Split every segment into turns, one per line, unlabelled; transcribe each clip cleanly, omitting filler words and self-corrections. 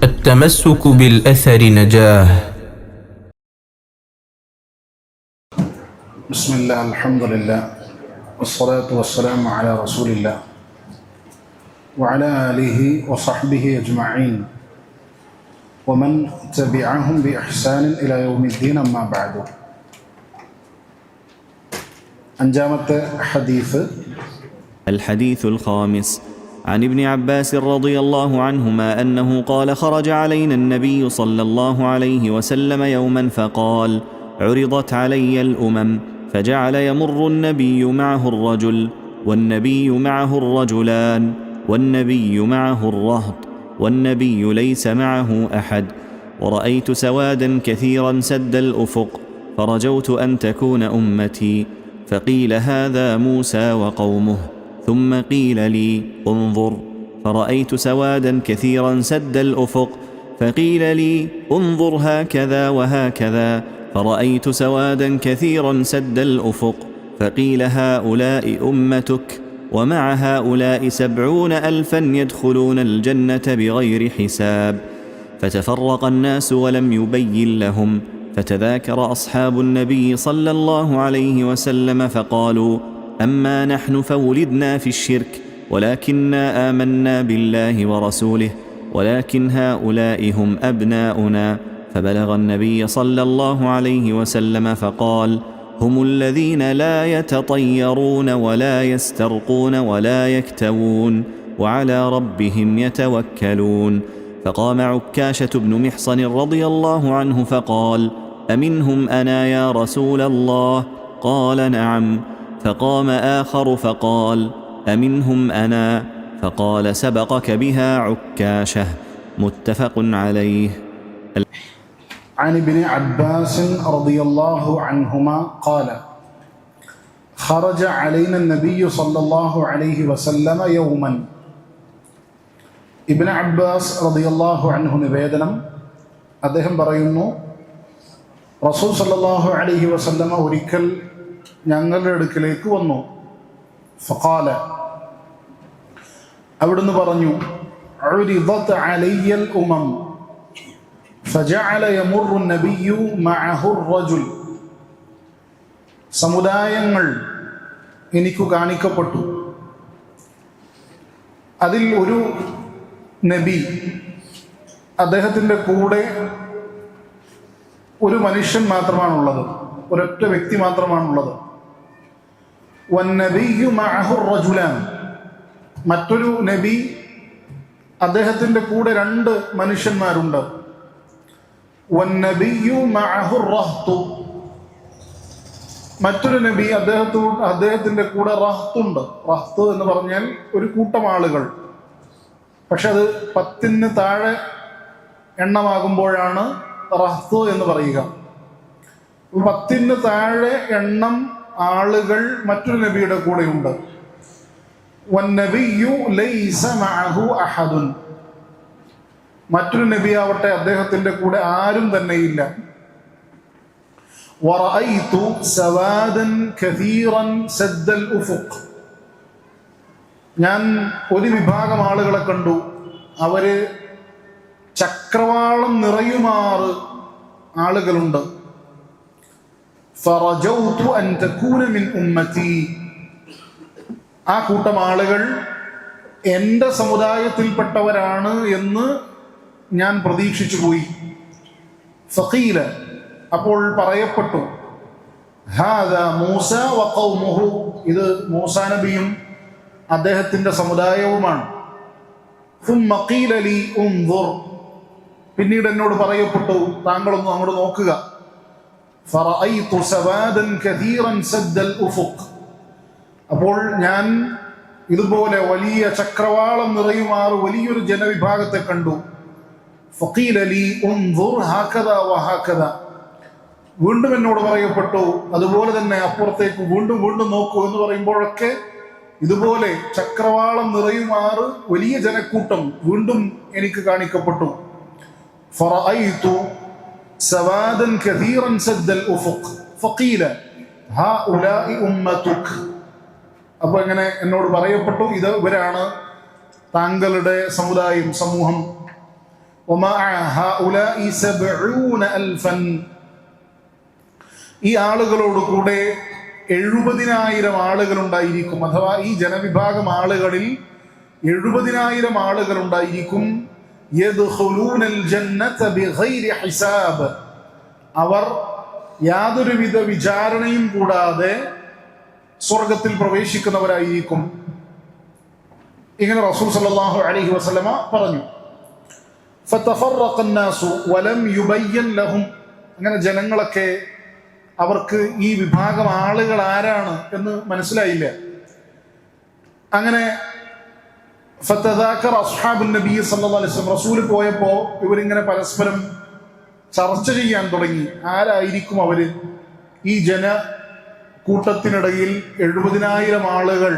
التمسك بالأثر نجاه.
بسم الله الحمد لله والصلاة والسلام على رسول الله وعلى آله وصحبه أجمعين ومن تبعهم بإحسان إلى يوم الدين أما بعد. أنجامة حديث
الحديث الخامس عن ابن عباس رضي الله عنهما أنه قال: خرج علينا النبي صلى الله عليه وسلم يوما فقال: عرضت علي الأمم، فجعل يمر النبي معه الرجل، والنبي معه الرجلان، والنبي معه الرهط، والنبي ليس معه أحد، ورأيت سوادا كثيرا سد الأفق، فرجوت أن تكون أمتي، فقيل: هذا موسى وقومه. ثم قيل لي: انظر، فرأيت سوادا كثيرا سد الأفق، فقيل لي: انظر هكذا وهكذا، فرأيت سوادا كثيرا سد الأفق، فقيل: هؤلاء أمتك، ومع هؤلاء 70,000 يدخلون الجنة بغير حساب. فتفرق الناس ولم يبين لهم، فتذاكر أصحاب النبي صلى الله عليه وسلم فقالوا: أما نحن فولدنا في الشرك، ولكننا آمنا بالله ورسوله، ولكن هؤلاء هم أبناؤنا. فبلغ النبي صلى الله عليه وسلم فقال: هم الذين لا يتطيرون ولا يسترقون ولا يكتوون، وعلى ربهم يتوكلون. فقام عكاشة بن محصن رضي الله عنه فقال: أمنهم أنا يا رسول الله؟ قال: نعم. فقام آخر فقال: أمنهم أنا؟ فقال: سبقك بها عكاشة. متفق عليه.
عن ابن عباس رضي الله عنهما قال: خرج علينا النبي صلى الله عليه وسلم يوما. Ibn Abbas റളിയല്ലാഹു അൻഹു നിവേദനം, അദ്ദേഹം പറയുന്നു, റസൂൽ സല്ലല്ലാഹു അലൈഹി വസല്ലമ ഒരിക്കൽ ഞങ്ങളുടെ അടുക്കലേക്ക് വന്നു. ഫഖാല, അവിടുന്ന് പറഞ്ഞു, ഉരിദത് അലയ്യൽ ഉമം ഫജഅല യമറു നബിയ്യു മഅഹു റജുൽ. സമുദായങ്ങൾ എനിക്ക് കാണിക്കപ്പെട്ടു. അതിൽ ഒരു നബി, അദ്ദേഹത്തിൻ്റെ കൂടെ ഒരു മനുഷ്യൻ മാത്രമാണുള്ളത്, ഒരൊറ്റ വ്യക്തി മാത്രമാണുള്ളത്. വന്നബിയ്യു മഅഹു റജുലാൻ, മറ്റൊരു നബി, അദ്ദേഹത്തിൻ്റെ കൂടെ 2 മനുഷ്യന്മാരുണ്ട്. വന്നബിയ്യു മഅഹു റഹ്തു, മറ്റൊരു നബി, അദ്ദേഹത്തിൻ്റെ കൂടെ റഹ്തുണ്ട്. റഹ്ത്ത് എന്ന് പറഞ്ഞാൽ ഒരു കൂട്ടം ആളുകൾ. പക്ഷെ അത് 10 താഴെ എണ്ണമാകുമ്പോഴാണ് റഹ്ത്ത് എന്ന് പറയുക. 10 താഴെ എണ്ണം ആളുകൾ മറ്റൊരു നബിയുടെ കൂടെയുണ്ട്. വന്നബിയ്യു ലൈസ മഅഹു അഹദുൻ, മറ്റൊരു നബിയാവട്ടെ അദ്ദേഹത്തിന്റെ കൂടെ ആരും തന്നെയില്ല. വറഅയ്തു സവാദൻ കസീറൻ സദ്ദൽ ഉഫുഖ്, ഞാൻ ഒരു വിഭാഗം ആളുകളെ കണ്ടു, അവര് ചക്രവാളം നിറയുമാറ് ആളുകളുണ്ട്. ഫറജൗതു അൻ തകൂന മിൻ ഉമ്മതി, ആ കൂട്ടം ആളുകൾ എൻ്റെ സമുദായത്തിൽപ്പെട്ടവരാണ് എന്ന് ഞാൻ പ്രതീക്ഷിച്ചു പോയി. ഫഖീല, അപ്പോൾ പറയപ്പെട്ടു, ഹാദാ മൂസ വഖൗമുഹു, ഇത് മൂസാ നബിയും അദ്ദേഹത്തിൻ്റെ സമുദായവുമാണ്. സുമ്മ ഖീല ലി ഉൻദുർ, പിന്നീട് എന്നോട് പറയപ്പെട്ടു, താങ്കളൊന്ന് അങ്ങോട്ട് നോക്കുക. ഫറഅയ്തു സവാദൻ കസീറൻ സദ്ദൽ ഉഫുഖ്, അപ്പോൾ ഞാൻ ഇതുപോലെ വലിയ ചക്രവാളം നിറയുമാറ് വലിയൊരു ജനവിഭാഗത്തെ കണ്ടു. ഫഖീല ലി ഉൻദുർ ഹകദാ വഹകദാ, വീണ്ടും എന്നോട് പറയപ്പെട്ടു, അതുപോലെ തന്നെ അപ്പുറത്തേക്ക് വീണ്ടും വീണ്ടും നോക്കൂ എന്ന് പറയുമ്പോഴൊക്കെ ഇതുപോലെ ചക്രവാളം നിറയുമാറ് വലിയ ജനക്കൂട്ടം വീണ്ടും എനിക്ക് കാണിക്കപ്പെട്ടു. ഫറഅയ്തു സവാദൻ കസീറൻ സദ്ദൽ ഉഫുഖ് ഫഖീല ഹഉലാഇ ഉമ്മതുക്, അപ്പോൾ ഇങ്ങനെ എന്നോട് പറയപ്പെട്ടു, ഇത് ഇവരാണ് താങ്കളുടെ സമുദായം, സമൂഹം. ഈ ആളുകളോട് കൂടെ 70,000 ആളുകൾ ഉണ്ടായിരിക്കും. അഥവാ ഈ ജനവിഭാഗം ആളുകളിൽ 70,000 ആളുകൾ ഉണ്ടായിരിക്കും. യദ്ഖുലൂനൽ ജന്നത ബിഗൈരി ഹിസാബ്, അവർ യാതൊരുവിധ വിചാരണയും കൂടാതെ സ്വർഗത്തിൽ പ്രവേശിക്കുന്നവരായിരിക്കും. ഇങ്ങനെ റസൂൽ സല്ലല്ലാഹു അലൈഹി വസല്ലമ പറഞ്ഞു. ഫതഫറഖ അന്നാസു വലം യുബയ്യൻ ലഹും, അങ്ങനെ ജനങ്ങളൊക്കെ അവർക്ക് ഈ വിഭാഗം ആളുകൾ ആരാണ് എന്ന് മനസ്സിലായില്ല. അങ്ങനെ ഫതദാക്കറ അസ്ഹാബുൻ നബി സല്ലല്ലാഹു അലൈഹി വസല്ലം, റസൂൽ പോയപ്പോ ഇവരിങ്ങനെ പരസ്പരം ചർച്ച ചെയ്യാൻ തുടങ്ങി. ആരായിരിക്കും അവര്? ഈ കൂട്ടത്തിനിടയിൽ 70,000 ആളുകൾ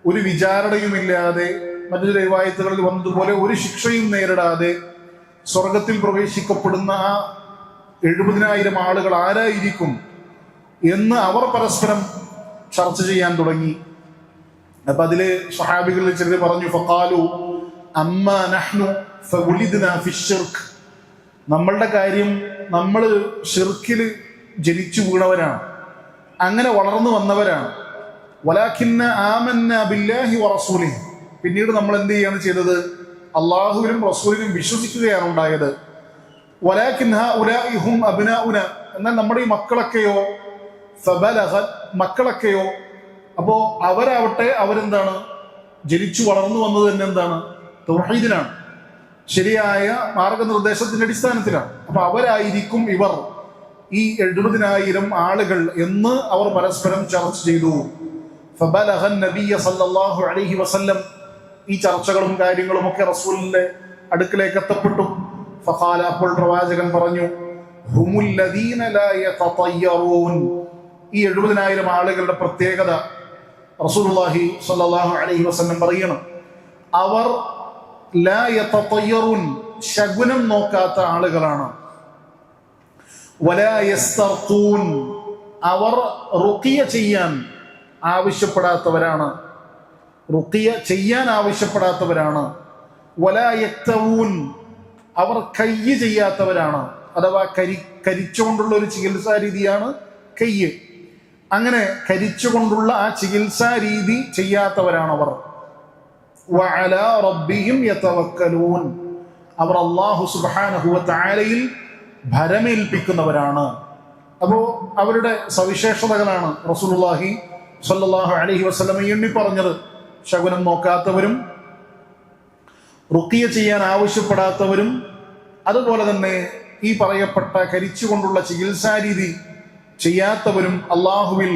ഒരു വിചാരണയുമില്ലാതെ, മറ്റൊരു റിവായത്തുകളിൽ വന്നതുപോലെ ഒരു ശിക്ഷയും നേരിടാതെ സ്വർഗത്തിൽ പ്രവേശിക്കപ്പെടുന്ന ആ 70,000 ആളുകൾ ആരായിരിക്കും എന്ന് അവർ പരസ്പരം ചർച്ച ചെയ്യാൻ തുടങ്ങി. അപ്പൊ അതില് സ്വഹാബികളിൽ ചിലർ പറഞ്ഞു, ഫഖാലു അമ്മാ നഹ്നു ഫവുലിദ്നാ ഫിശ്ശിർക്ക്, നമ്മളുടെ കാര്യം, നമ്മൾ ഷിർക്കിൽ ജനിച്ചു വീണവരാണ്, അങ്ങനെ വളർന്നു വന്നവരാണ്. വലാകിന്ന ആമന്ന ബില്ലാഹി വറസൂലിഹി, പിന്നീട് നമ്മൾ എന്ത് ചെയ്യാണ് ചെയ്തത്? അള്ളാഹുവിനും റസൂലിനും വിശ്വസിക്കുകയാണ് ഉണ്ടായത്. വലാകിൻ ഹഉലാഇ ഹും അബ്നാഉന, എന്നാൽ നമ്മുടെ ഈ മക്കളൊക്കെയോ, ഫബലഗ, മക്കളൊക്കെയോ, അപ്പോ അവരാവട്ടെ അവരെന്താണ്? ജനിച്ചു വളർന്നു വന്നത് തന്നെ എന്താണ്? തൗഹീദിലാണ്, ശരിയായ മാർഗനിർദ്ദേശത്തിന്റെ അടിസ്ഥാനത്തിലാണ്. അപ്പൊ അവരായിരിക്കും ഇവർ, ഈ 70,000 ആളുകൾ എന്ന് അവർ പരസ്പരം ചർച്ച ചെയ്തു. ഫബലഗ നബിയ സല്ലല്ലാഹു അലൈഹി വസല്ലം, ഈ ചർച്ചകളും കാര്യങ്ങളും ഒക്കെ റസൂലിന്റെ അടുക്കലേക്ക് എത്തപ്പെട്ടു. ഫഖാല, അപ്പോൾ പ്രവാചകൻ പറഞ്ഞു, ഹുമുൽ ലദീന ലാ യതതയ്യറൂൻ, ഈ 70,000 ആളുകളുടെ പ്രത്യേകത റസൂലുള്ളാഹി സ്വല്ലല്ലാഹു അലൈഹി വസല്ലം പറയണം, അവർ ലാ യതതയ്യറൂൻ, ശകുനം നോക്കാത്ത ആളുകളാണ്. വലാ യസ്തർഖൂൻ, അവർ റുഖിയ ചെയ്യാൻ ആവശ്യപ്പെടാത്തവരാണ്, റുഖിയ ചെയ്യാൻ ആവശ്യപ്പെടാത്തവരാണ്. വലാ യക്തവൂൻ, അവർ കയ്യ് ചെയ്യാത്തവരാണ്, അഥവാ കരിച്ചുകൊണ്ടുള്ള ഒരു ചികിത്സാ രീതിയാണ് കയ്യ്. അങ്ങനെ കരിച്ചുകൊണ്ടുള്ള ആ ചികിത്സാ രീതി ചെയ്യാത്തവരാണ് അവർ. വഅലാ റബ്ബിഹിം യതവക്കലൂൻ, അവർ അല്ലാഹു സുബ്ഹാനഹു വ തആലയിൽ ഭരമേൽപ്പിക്കുന്നവരാണ്. അപ്പോ അവരുടെ സവിശേഷതകളാണ് റസൂലുള്ളാഹി സ്വല്ലല്ലാഹു അലൈഹി വസല്ലം എണ്ണി പറഞ്ഞത്. ശകുനം നോക്കാത്തവരും, റുഖിയ ചെയ്യാൻ ആവശ്യപ്പെടാത്തവരും, അതുപോലെ തന്നെ ഈ പറയപ്പെട്ട കരിച്ചുകൊണ്ടുള്ള ചികിത്സാ രീതി ചെയ്യാത്തവരും, അള്ളാഹുവിൽ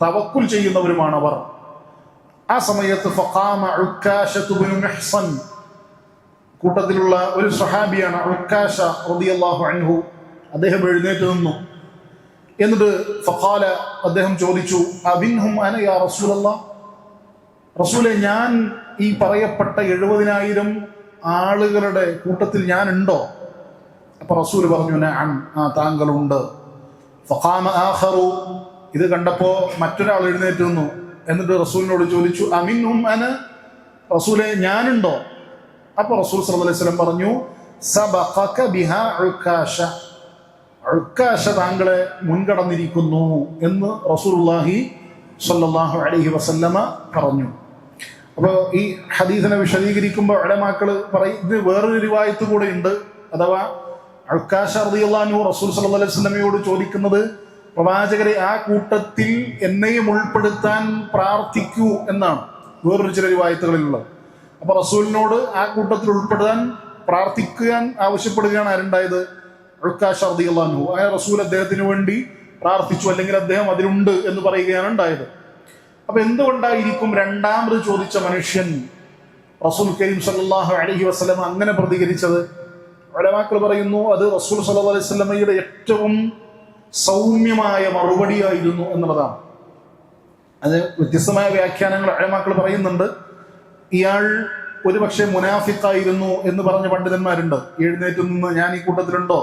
തവക്കുൽ ചെയ്യുന്നവരുമാണ് അവർ. ആ സമയത്ത് ഫഖാമ ഉക്കാശതു ബിനു മുഹ്സൻ, കൂട്ടത്തിലുള്ള ഒരു സ്വഹാബിയാണ് ഉക്കാശ റളിയല്ലാഹു അൻഹു, അദ്ദേഹം എഴുന്നേറ്റ് നിന്നു. എന്നിട്ട് ഫഖാല, അദ്ദേഹം ചോദിച്ചു, അബിൻഹും അന യാ റസൂലല്ലാഹ്, റസൂലെ, ഞാൻ ഈ പറയപ്പെട്ട 70,000 ആളുകളുടെ കൂട്ടത്തിൽ ഞാൻ ഉണ്ടോ? അപ്പൊ റസൂൽ പറഞ്ഞു, നഅം, താങ്കളുണ്ട്. ഫഖാമ ആഖറു, ഇത് കണ്ടപ്പോ മറ്റൊരാൾ എഴുന്നേറ്റ് നിന്നു. എന്നിട്ട് റസൂലിനോട് ചോദിച്ചു, അമിൻഹും അന, റസൂലെ, ഞാനുണ്ടോ? അപ്പൊ റസൂൽ സല്ലല്ലാഹു അലൈഹി വസല്ലം പറഞ്ഞു, സബഖക ബിഹാ ഉക്കാശ, ഉക്കാശ താങ്കളെ മുൻകടന്നിരിക്കുന്നു എന്ന് റസൂലുള്ളാഹി സ്വല്ലല്ലാഹു അലൈഹി വസല്ലമ പറഞ്ഞു. അപ്പോൾ ഈ ഹദീസിനെ വിശദീകരിക്കുമ്പോൾ ഉലമാക്കള് പറയും, ഇത് വേറൊരു റിവായത്ത് കൂടെ ഉണ്ട്. അഥവാ ഉക്കാശ റളിയല്ലാഹു അൻഹു റസൂൽ സല്ലല്ലാഹു അലൈഹി വസല്ലമയോട് ചോദിക്കുന്നത്, പ്രവാചകരെ, ആ കൂട്ടത്തിൽ എന്നെയും ഉൾപ്പെടുത്താൻ പ്രാർത്ഥിക്കൂ എന്നാണ് വേറൊരു ചില റിവായത്തുകളിലുള്ളത്. അപ്പൊ റസൂലിനോട് ആ കൂട്ടത്തിൽ ഉൾപ്പെടുത്താൻ പ്രാർത്ഥിക്കാൻ ആവശ്യപ്പെടുകയാണ് ആരുണ്ടായത്? ഉക്കാശ റളിയല്ലാഹു അൻഹു. ആ റസൂൽ അദ്ദേഹത്തിന് വേണ്ടി പ്രാർത്ഥിച്ചു, അല്ലെങ്കിൽ അദ്ദേഹം അതിലുണ്ട് എന്ന് പറയുകയാണ് ഉണ്ടായത്. അപ്പൊ എന്തുകൊണ്ടായിരിക്കും രണ്ടാമത് ചോദിച്ച മനുഷ്യൻ റസൂൽ കരീം സല്ലല്ലാഹു അലൈഹി വസല്ലം അങ്ങനെ പ്രതികരിച്ചത്? ഉലമാക്കൾ പറയുന്നു, അത് റസൂൽ സല്ലല്ലാഹു അലൈഹി വസല്ലമയുടെ ഏറ്റവും സൗമ്യമായ മറുപടിയായിരുന്നു എന്നുള്ളതാണ്. അത് വ്യത്യസ്തമായ വ്യാഖ്യാനങ്ങൾ ഉലമാക്കൾ പറയുന്നുണ്ട്. ഇയാൾ ഒരുപക്ഷെ മുനാഫിക്കായിരുന്നു എന്ന് പറഞ്ഞ പണ്ഡിതന്മാരുണ്ട്. എഴുന്നേറ്റ് നിന്ന് ഞാൻ ഈ കൂട്ടത്തിലുണ്ടോ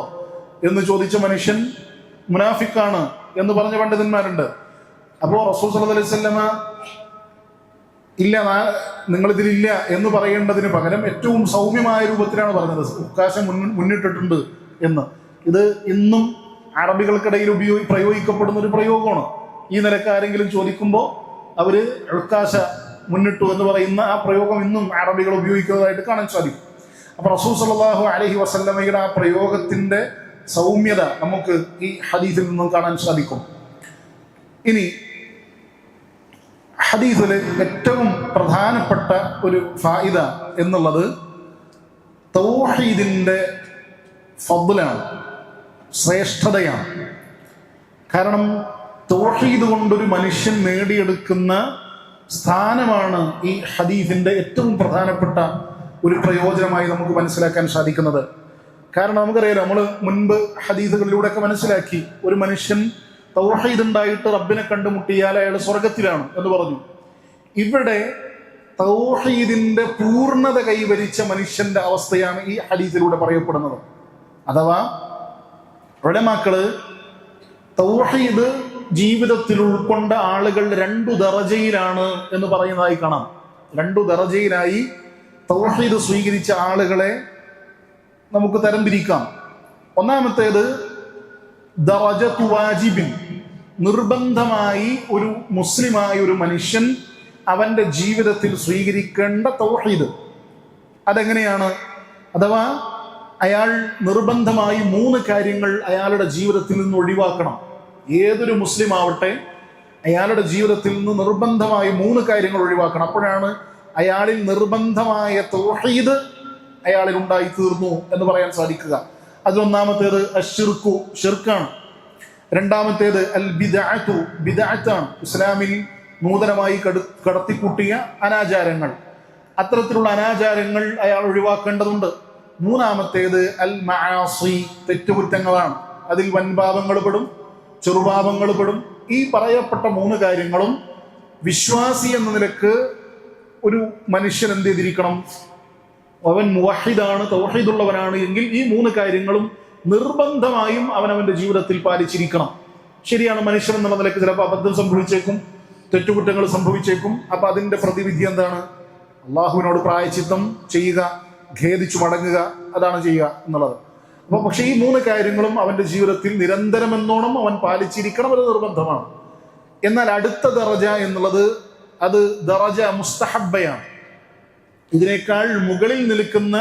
എന്ന് ചോദിച്ച മനുഷ്യൻ മുനാഫിക്കാണ് എന്ന് പറഞ്ഞ പണ്ഡിതന്മാരുണ്ട്. അപ്പോ റസൂൽ സല്ലല്ലാഹു അലൈഹി വസല്ലമ ഇല്ല നിങ്ങളിതിലില്ല എന്ന് പറയേണ്ടതിന് പകരം ഏറ്റവും സൗമ്യമായ രൂപത്തിലാണ് പറഞ്ഞത് ഉക്കാശം മുന്നിട്ടിട്ടുണ്ട് എന്ന്. ഇത് ഇന്നും അറബികൾക്കിടയിൽ പ്രയോഗിക്കപ്പെടുന്ന ഒരു പ്രയോഗമാണ്. ഈ നിലക്ക് ആരെങ്കിലും ചോദിക്കുമ്പോൾ അവര് ഉക്കാശ മുന്നിട്ടു എന്ന് പറയുന്ന ആ പ്രയോഗം ഇന്നും അറബികൾ ഉപയോഗിക്കുന്നതായിട്ട് കാണാൻ സാധിക്കും. അപ്പൊ റസൂൽ സല്ലല്ലാഹു അലൈഹി വസല്ലമയുടെ ആ പ്രയോഗത്തിന്റെ സൗമ്യത നമുക്ക് ഈ ഹദീസിൽ നിന്നും കാണാൻ സാധിക്കും. ഇനി ഹദീസിൽ ഏറ്റവും പ്രധാനപ്പെട്ട ഒരു ഫായിദ എന്നുള്ളത് തൗഹീദിന്റെ ഫദ്ലാണ്, ശ്രേഷ്ഠതയാണ്. കാരണം തൗഹീദ് കൊണ്ടൊരു മനുഷ്യൻ നേടിയെടുക്കുന്ന സ്ഥാനമാണ് ഈ ഹദീസിന്റെ ഏറ്റവും പ്രധാനപ്പെട്ട ഒരു പ്രയോജനമായി നമുക്ക് മനസ്സിലാക്കാൻ സാധിക്കുന്നത്. കാരണം നമുക്കറിയാലോ, നമ്മൾ മുൻപ് ഹദീസുകളിലൂടെയൊക്കെ മനസ്സിലാക്കി, ഒരു മനുഷ്യൻ തൗഹീദ് ഉണ്ടായിട്ട് റബ്ബിനെ കണ്ടുമുട്ടിയാൽ അയാൾ സ്വർഗത്തിലാണ് എന്ന് പറഞ്ഞു. ഇവിടെ തൗഹീദിന്റെ പൂർണ്ണത കൈവരിച്ച മനുഷ്യന്റെ അവസ്ഥയാണ് ഈ ഹദീസിലൂടെ പറയപ്പെടുന്നത്. അഥവാ ഉലമാക്കള് തൗഹീദ് ജീവിതത്തിൽ ഉൾക്കൊണ്ട ആളുകൾ 2 ദറജയിലാണ് എന്ന് പറയുന്നതായി കാണാം. 2 ദറജയിലായി തൗഹീദ് സ്വീകരിച്ച ആളുകളെ നമുക്ക് തരംതിരിക്കാം. ഒന്നാമത്തേത് ദറജത്തു വാജിബിൻ, നിർബന്ധമായി ഒരു മുസ്ലിമായ ഒരു മനുഷ്യൻ അവന്റെ ജീവിതത്തിൽ സ്വീകരിക്കേണ്ട തൗഹീദ്. അതെങ്ങനെയാണ്? അഥവാ അയാൾ നിർബന്ധമായി 3 കാര്യങ്ങൾ അയാളുടെ ജീവിതത്തിൽ നിന്ന് ഒഴിവാക്കണം. ഏതൊരു മുസ്ലിം ആവട്ടെ, അയാളുടെ ജീവിതത്തിൽ നിന്ന് നിർബന്ധമായി 3 കാര്യങ്ങൾ ഒഴിവാക്കണം. അപ്പോഴാണ് അയാളിൽ നിർബന്ധമായ തൗഹീദ് അയാളിൽ ഉണ്ടായി തീർന്നു എന്ന് പറയാൻ സാധിക്കുക. അതിലൊന്നാമത്തേത് അശ്ശിർക്കു, ഷിർക്കാണ്. രണ്ടാമത്തേത് അൽ ബിദ്അത്തു, ബിദ്അത്താണ്, ഇസ്ലാമിൽ നൂതനമായി കടത്തിക്കൂട്ടിയ അനാചാരങ്ങൾ. അത്തരത്തിലുള്ള അനാചാരങ്ങൾ അയാൾ ഒഴിവാക്കേണ്ടതുണ്ട്. മൂന്നാമത്തേത് അൽ മആസി, തെറ്റുകുറ്റങ്ങളാണ്. അതിൽ വൻപാപങ്ങൾ പെടും, ചെറുപാപങ്ങൾ പെടും. ഈ പറയപ്പെട്ട 3 കാര്യങ്ങളും വിശ്വാസി എന്ന നിലക്ക് ഒരു മനുഷ്യൻ എന്ത് ചെയ്തിരിക്കണം? അവൻ മുവഹിദാണ്, തൗഹീദുള്ളവനാണ് എങ്കിൽ ഈ 3 കാര്യങ്ങളും നിർബന്ധമായും അവനവന്റെ ജീവിതത്തിൽ പാലിച്ചിരിക്കണം. ശരിയാണ്, മനുഷ്യൻ എന്നുള്ള നിലക്ക് ചിലപ്പോൾ അബദ്ധം സംഭവിച്ചേക്കും, തെറ്റുകുറ്റങ്ങൾ സംഭവിച്ചേക്കും. അപ്പൊ അതിന്റെ പ്രതിവിധി എന്താണ്? അള്ളാഹുവിനോട് പ്രായശ്ചിത്തം ചെയ്യുക, ഖേദിച്ചു മടങ്ങുക, അതാണ് ചെയ്യുക എന്നുള്ളത്. അപ്പൊ പക്ഷെ ഈ 3 കാര്യങ്ങളും അവന്റെ ജീവിതത്തിൽ നിരന്തരം എന്നോണം അവൻ പാലിച്ചിരിക്കണം, അത് നിർബന്ധമാണ്. എന്നാൽ അടുത്ത ദറജ എന്നുള്ളത് അത് ദറജ മുസ്തഹബ്ബയാണ്. ഇതിനേക്കാൾ മുകളിൽ നിൽക്കുന്ന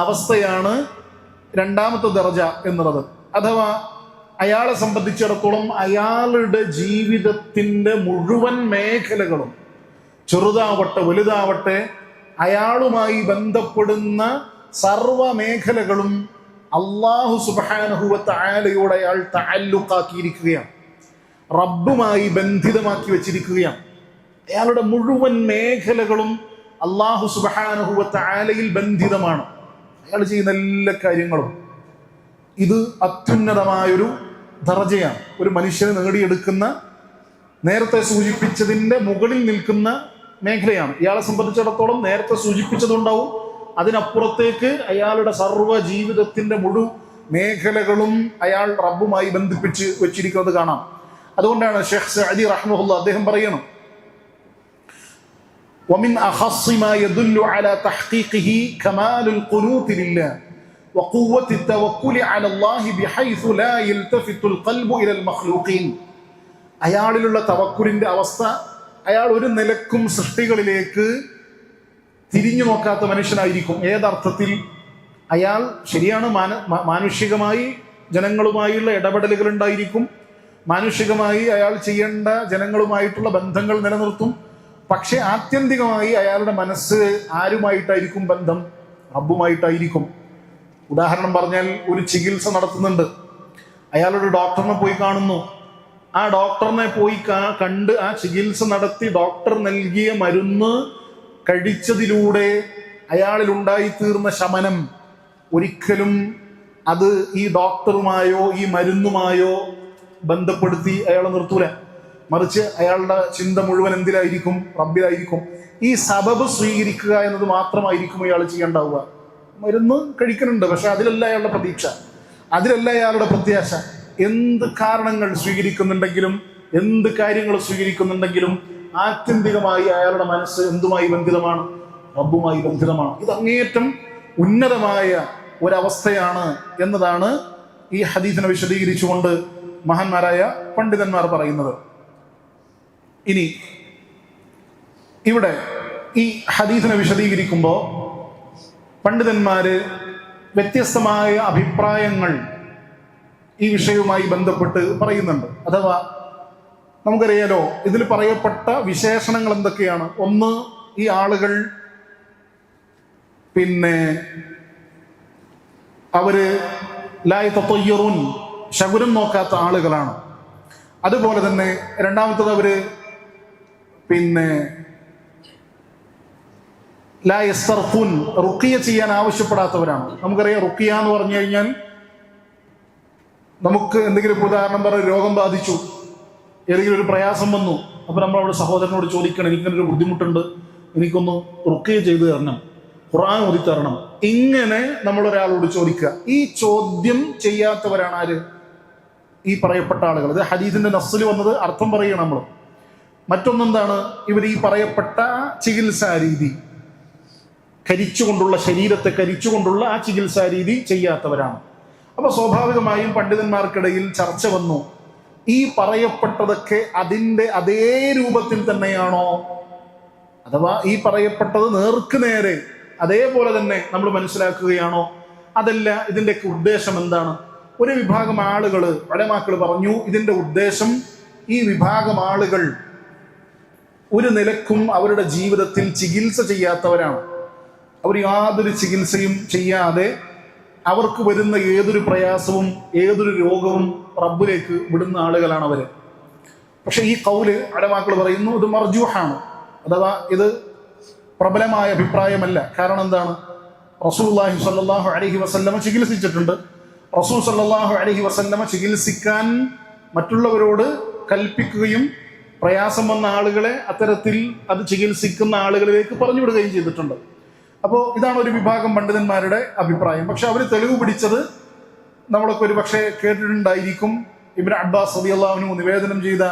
അവസ്ഥയാണ് രണ്ടാമത്തെ ദറജ എന്നുള്ളത്. അഥവാ അയാളെ സംബന്ധിച്ചിടത്തോളം അയാളുടെ ജീവിതത്തിന്റെ മുഴുവൻ മേഖലകളും, ചെറുതാവട്ടെ വലുതാവട്ടെ, അയാളുമായി ബന്ധപ്പെടുന്ന സർവ മേഖലകളും അല്ലാഹു സുബ്ഹാനഹു വ തആലയോട് അയാൾ തഅല്ലുഖാക്കിയിരിക്കുകയാണ്, റബ്ബുമായി ബന്ധിതമാക്കി വെച്ചിരിക്കുകയാണ്. അയാളുടെ മുഴുവൻ മേഖലകളും അല്ലാഹു സുബ്ഹാനഹു വ തആലയിൽ ബന്ധിതമാണ്, അയാൾ ചെയ്യുന്ന എല്ലാ കാര്യങ്ങളും. ഇത് അത്യുന്നതമായൊരു ദറജയാണ്. ഒരു മനുഷ്യന് നേടിയെടുക്കുന്ന, നേരത്തെ സൂചിപ്പിച്ചതിന്റെ മുകളിൽ നിൽക്കുന്ന മേഖലയാണ്. ഇയാളെ സംബന്ധിച്ചിടത്തോളം നേരത്തെ സൂചിപ്പിച്ചതുണ്ടാവും, അതിനപ്പുറത്തേക്ക് അയാളുടെ സർവ്വ ജീവിതത്തിന്റെ മുഴുവൻ മേഖലകളും അയാൾ റബ്ബുമായി ബന്ധിപ്പിച്ച് വെച്ചിരിക്കുന്നത് കാണാം. അതുകൊണ്ടാണ് ഷെയ്ഖ് സഅദി റഹ്മഹുല്ലാഹ് അദ്ദേഹം പറയണം, ومن أخص ما يدل على تحقيقه كمال القنوت لله وقوة التوكل على الله بحيث لا يلتفت القلب إلى المخلوقين. അയാളിലുള്ള തവക്കുലിന്റെ അവസ്ഥ, അയാൾ ഒരു നിലക്കും സൃഷ്ടികളിലേക്ക് തിരിഞ്ഞു നോക്കാത്ത മനുഷ്യനായിരിക്കും. ഏതർത്ഥത്തിൽ? അയാൾ ശരിയാണ്, മാനുഷികമായി ജനങ്ങളുമായുള്ള ഇടപെടലുകൾ ഉണ്ടായിരിക്കും, മാനുഷികമായി അയാൾ ചെയ്യേണ്ട ജനങ്ങളുമായിട്ടുള്ള ബന്ധങ്ങൾ നിലനിർത്തും. പക്ഷെ ആത്യന്തികമായി അയാളുടെ മനസ്സ് ആരുമായിട്ടായിരിക്കും ബന്ധം? റബ്ബുമായിട്ടായിരിക്കും. ഉദാഹരണം പറഞ്ഞാൽ, ഒരു ചികിത്സ നടത്തുന്നുണ്ട്, അയാളൊരു ഡോക്ടറിനെ പോയി കാണുന്നു. ആ ഡോക്ടറിനെ പോയി കണ്ട് ആ ചികിത്സ നടത്തി ഡോക്ടർ നൽകിയ മരുന്ന് കഴിച്ചതിലൂടെ അയാളിൽ ഉണ്ടായിത്തീർന്ന ശമനം ഒരിക്കലും അത് ഈ ഡോക്ടറുമായോ ഈ മരുന്നുമായോ ബന്ധപ്പെടുത്തി അയാളെ നിർത്തൂല. മറിച്ച് അയാളുടെ ചിന്ത മുഴുവൻ എന്തിലായിരിക്കും? റബ്ബിലായിരിക്കും. ഈ സബബ് സ്വീകരിക്കുക എന്നത് മാത്രമായിരിക്കും അയാൾ ചെയ്യേണ്ടാവുക. മരുന്ന് കഴിക്കുന്നുണ്ട്, പക്ഷെ അതിലല്ല അയാളുടെ പ്രതീക്ഷ, അതിലല്ല അയാളുടെ പ്രത്യാശ. എന്ത് കാരണങ്ങൾ സ്വീകരിക്കുന്നുണ്ടെങ്കിലും, എന്ത് കാര്യങ്ങൾ സ്വീകരിക്കുന്നുണ്ടെങ്കിലും ആത്യന്തികമായി അയാളുടെ മനസ്സ് എന്തുമായി ബന്ധിതമാണ്? റബ്ബുമായി ബന്ധിതമാണ്. ഇത് അങ്ങേയറ്റം ഉന്നതമായ ഒരവസ്ഥയാണ് എന്നതാണ് ഈ ഹദീസിനെ വിശദീകരിച്ചുകൊണ്ട് മഹാന്മാരായ പണ്ഡിതന്മാർ പറയുന്നത്. ഇനി ഇവിടെ ഈ ഹദീസിനെ വിശദീകരിക്കുമ്പോൾ പണ്ഡിതന്മാര് വ്യത്യസ്തമായ അഭിപ്രായങ്ങൾ ഈ വിഷയവുമായി ബന്ധപ്പെട്ട് പറയുന്നുണ്ട്. അഥവാ നമുക്കറിയാലോ, ഇതിൽ പറയപ്പെട്ട വിശേഷണങ്ങൾ എന്തൊക്കെയാണ്? ഒന്ന്, ഈ ആളുകൾ അവര് ലായ തത്വയ്യറുൻ, ശകുനം നോക്കാത്ത ആളുകളാണ്. അതുപോലെ തന്നെ രണ്ടാമത്തത്, അവര് ലാ യസ്തർഖൂൻ, റുഖിയ ചെയ്യാൻ ആവശ്യപ്പെടാത്തവരാണ്. നമുക്കറിയാം, റുഖിയ എന്ന് പറഞ്ഞു കഴിഞ്ഞാൽ നമുക്ക് എന്തെങ്കിലും ഉദാഹരണം പറഞ്ഞ രോഗം ബാധിച്ചു, ഏതെങ്കിലും ഒരു പ്രയാസം വന്നു, അപ്പൊ നമ്മൾ അവിടെ സഹോദരനോട് ചോദിക്കണം, എനിക്കൊരു ബുദ്ധിമുട്ടുണ്ട്, എനിക്കൊന്ന് റുഖിയ ചെയ്തു തരണം, ഖുർആൻ ഓതി തരണം. ഇങ്ങനെ നമ്മൾ ഒരാളോട് ചോദിക്കുക. ഈ ചോദ്യം ചെയ്യാത്തവരാണ് ആര്? ഈ പറയപ്പെട്ട ആളുകൾ. ഇത് ഹദീസിന്റെ നസ്സിൽ വന്നത് അർത്ഥം പറയുകയാണ് നമ്മൾ. മറ്റൊന്നെന്താണ്? ഇവർ ഈ പറയപ്പെട്ട ചികിത്സാ രീതി, ശരീരത്തെ കരിച്ചുകൊണ്ടുള്ള ആ ചികിത്സാ രീതി ചെയ്യാത്തവരാണ്. അപ്പൊ സ്വാഭാവികമായും പണ്ഡിതന്മാർക്കിടയിൽ ചർച്ച വന്നു, ഈ പറയപ്പെട്ടതൊക്കെ അതിൻ്റെ അതേ രൂപത്തിൽ തന്നെയാണോ, അഥവാ ഈ പറയപ്പെട്ടത് നേർക്ക് നേരെ അതേപോലെ തന്നെ നമ്മൾ മനസ്സിലാക്കുകയാണോ, അതല്ല ഇതിൻ്റെയൊക്കെ ഉദ്ദേശം എന്താണ്? ഒരു വിഭാഗം ആളുകൾ, ഉലമാക്കൾ പറഞ്ഞു, ഇതിൻ്റെ ഉദ്ദേശം ഈ വിഭാഗം ആളുകൾ ഒരു നിലക്കും അവരുടെ ജീവിതത്തിൽ ചികിത്സ ചെയ്യാത്തവരാണ്. അവർ യാതൊരു ചികിത്സയും ചെയ്യാതെ അവർക്ക് വരുന്ന ഏതൊരു പ്രയാസവും ഏതൊരു രോഗവും റബ്ബിലേക്ക് വിടുന്ന ആളുകളാണ് അവര്. പക്ഷെ ഈ ഖൗല് ഉലമാക്കൾ പറയുന്നു ഇത് മർജൂഹാണ്, അഥവാ ഇത് പ്രബലമായ അഭിപ്രായമല്ല. കാരണം എന്താണ്? റസൂലുള്ളാഹി സ്വല്ലല്ലാഹു അലൈഹി വസല്ലമ ചികിത്സിച്ചിട്ടുണ്ട്. റസൂൽ സ്വല്ലല്ലാഹു അലൈഹി വസല്ലമ ചികിത്സിക്കാൻ മറ്റുള്ളവരോട് കൽപ്പിക്കുകയും പ്രയാസം വന്ന ആളുകളെ അത്തരത്തിൽ അത് ചികിത്സിക്കുന്ന ആളുകളിലേക്ക് പറഞ്ഞു വിടുകയും ചെയ്തിട്ടുണ്ട്. അപ്പോൾ ഇതാണ് ഒരു വിഭാഗം പണ്ഡിതന്മാരുടെ അഭിപ്രായം. പക്ഷെ അവർ തെളിവ് പിടിച്ചത് നമ്മളൊക്കെ ഒരു പക്ഷേ കേട്ടിട്ടുണ്ടായിരിക്കും. ഇബ്നു അബ്ബാസ് റളിയല്ലാഹു അൻഹു നിവേദനം ചെയ്ത